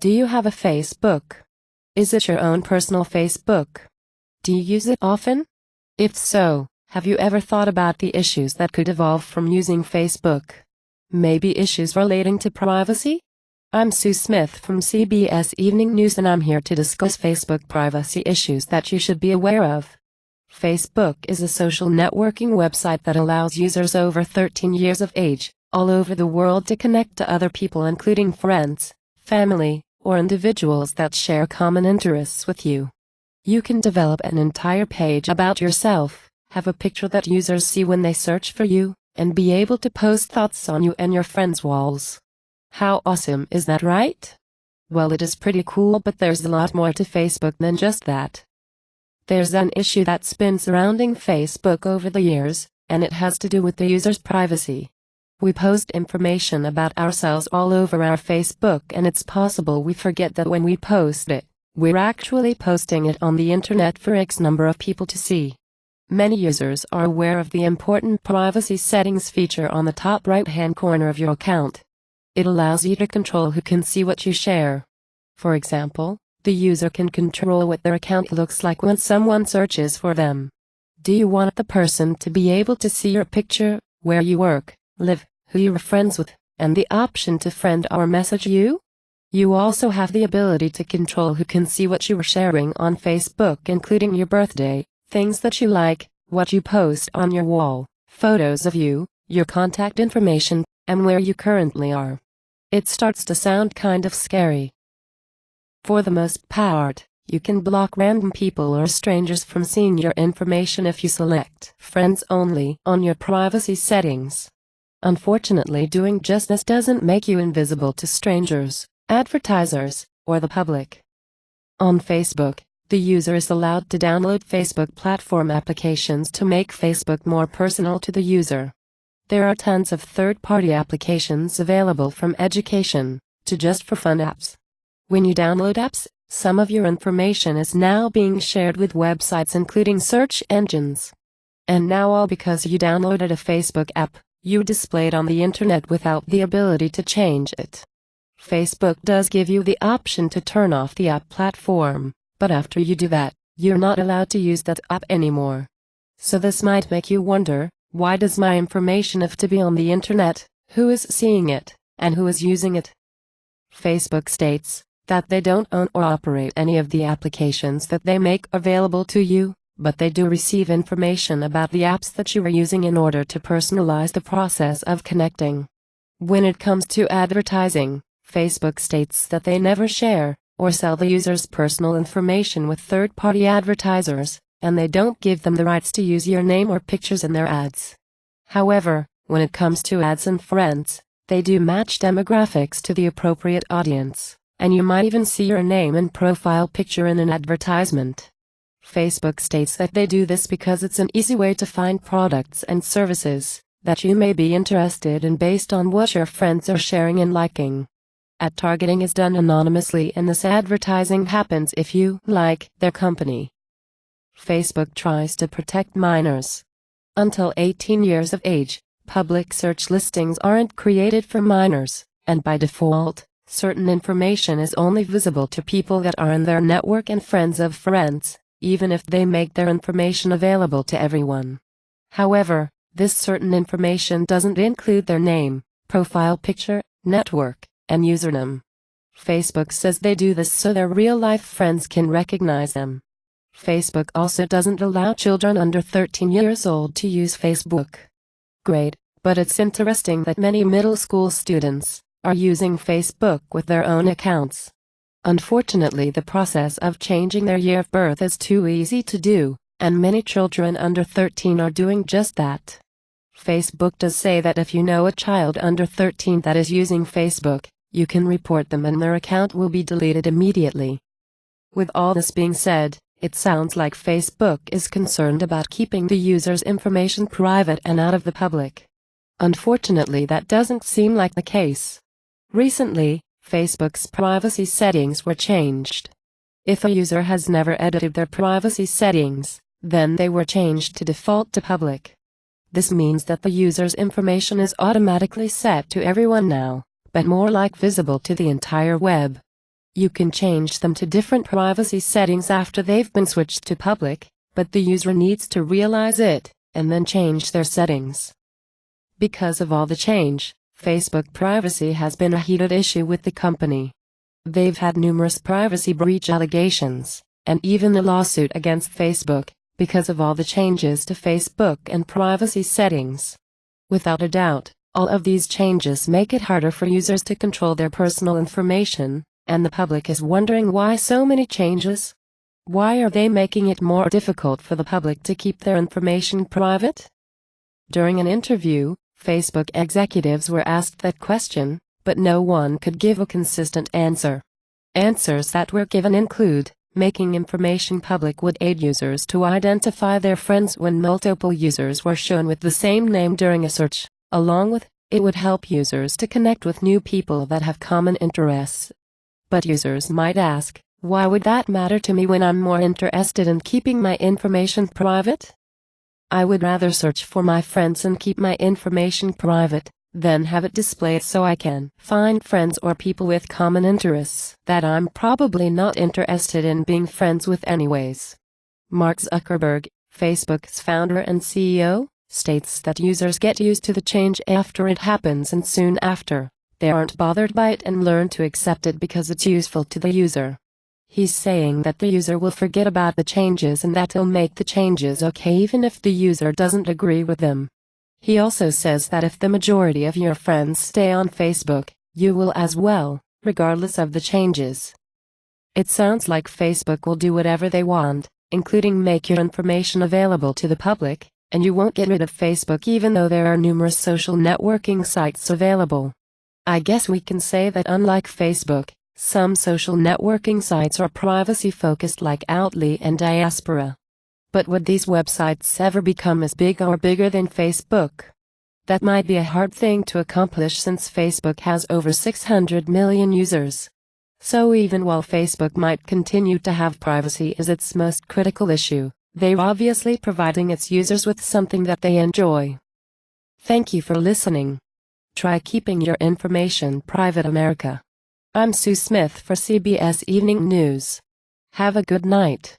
Do you have a Facebook? Is it your own personal Facebook? Do you use it often? If so, have you ever thought about the issues that could evolve from using Facebook? Maybe issues relating to privacy? I'm Sue Smith from CBS Evening News, and I'm here to discuss Facebook privacy issues that you should be aware of. Facebook is a social networking website that allows users over 13 years of age, all over the world, to connect to other people, including friends, family, or individuals that share common interests with you. You can develop an entire page about yourself, have a picture that users see when they search for you, and be able to post thoughts on you and your friends' walls. How awesome is that, right? Well, it is pretty cool, but there's a lot more to Facebook than just that. There's an issue that's been surrounding Facebook over the years, and it has to do with the user's privacy. We post information about ourselves all over our Facebook, and it's possible we forget that when we post it, we're actually posting it on the internet for X number of people to see. Many users are aware of the important privacy settings feature on the top right-hand corner of your account. It allows you to control who can see what you share. For example, the user can control what their account looks like when someone searches for them. Do you want the person to be able to see your picture, where you work, live, who you are friends with, and the option to friend or message you? You also have the ability to control who can see what you are sharing on Facebook, including your birthday, things that you like, what you post on your wall, photos of you, your contact information, and where you currently are. It starts to sound kind of scary. For the most part, you can block random people or strangers from seeing your information if you select Friends Only on your privacy settings. Unfortunately, doing just this doesn't make you invisible to strangers, advertisers, or the public. On Facebook, the user is allowed to download Facebook platform applications to make Facebook more personal to the user. There are tons of third-party applications available, from education to just for fun apps. When you download apps, some of your information is now being shared with websites, including search engines. And now, all because you downloaded a Facebook app, you displayed on the internet without the ability to change it. Facebook does give you the option to turn off the app platform, but after you do that, you're not allowed to use that app anymore. So this might make you wonder, why does my information have to be on the internet? Who is seeing it, and who is using it? Facebook states that they don't own or operate any of the applications that they make available to you, but they do receive information about the apps that you are using in order to personalize the process of connecting. When it comes to advertising, Facebook states that they never share or sell the user's personal information with third-party advertisers, and they don't give them the rights to use your name or pictures in their ads. However, when it comes to ads and friends, they do match demographics to the appropriate audience, and you might even see your name and profile picture in an advertisement. Facebook states that they do this because it's an easy way to find products and services that you may be interested in based on what your friends are sharing and liking. Ad targeting is done anonymously, and this advertising happens if you like their company. Facebook tries to protect minors. Until 18 years of age, public search listings aren't created for minors, and by default, certain information is only visible to people that are in their network and friends of friends, even if they make their information available to everyone. However, this certain information doesn't include their name, profile picture, network, and username. Facebook says they do this so their real-life friends can recognize them. Facebook also doesn't allow children under 13 years old to use Facebook. Great, but it's interesting that many middle school students are using Facebook with their own accounts. Unfortunately, the process of changing their year of birth is too easy to do, and many children under 13 are doing just that. Facebook does say that if you know a child under 13 that is using Facebook, you can report them and their account will be deleted immediately. With all this being said, it sounds like Facebook is concerned about keeping the user's information private and out of the public. Unfortunately, that doesn't seem like the case. Recently, Facebook's privacy settings were changed. If a user has never edited their privacy settings, then they were changed to default to public. This means that the user's information is automatically set to everyone now, but more like visible to the entire web. You can change them to different privacy settings after they've been switched to public, but the user needs to realize it, and then change their settings. Because of all the change, Facebook privacy has been a heated issue with the company. They've had numerous privacy breach allegations, and even a lawsuit against Facebook, because of all the changes to Facebook and privacy settings. Without a doubt, all of these changes make it harder for users to control their personal information, and the public is wondering why so many changes. Why are they making it more difficult for the public to keep their information private? During an interview, Facebook executives were asked that question, but no one could give a consistent answer. Answers that were given include: making information public would aid users to identify their friends when multiple users were shown with the same name during a search, along with, it would help users to connect with new people that have common interests. But users might ask, why would that matter to me when I'm more interested in keeping my information private? I would rather search for my friends and keep my information private, than have it displayed so I can find friends or people with common interests that I'm probably not interested in being friends with anyways. Mark Zuckerberg, Facebook's founder and CEO, states that users get used to the change after it happens, and soon after, they aren't bothered by it and learn to accept it because it's useful to the user. He's saying that the user will forget about the changes and that he'll make the changes okay even if the user doesn't agree with them. He also says that if the majority of your friends stay on Facebook, you will as well, regardless of the changes. It sounds like Facebook will do whatever they want, including make your information available to the public, and you won't get rid of Facebook even though there are numerous social networking sites available. I guess we can say that unlike Facebook, some social networking sites are privacy-focused like Outly and Diaspora. But would these websites ever become as big or bigger than Facebook? That might be a hard thing to accomplish since Facebook has over 600 million users. So even while Facebook might continue to have privacy as its most critical issue, they're obviously providing its users with something that they enjoy. Thank you for listening. Try keeping your information private, America. I'm Sue Smith for CBS Evening News. Have a good night.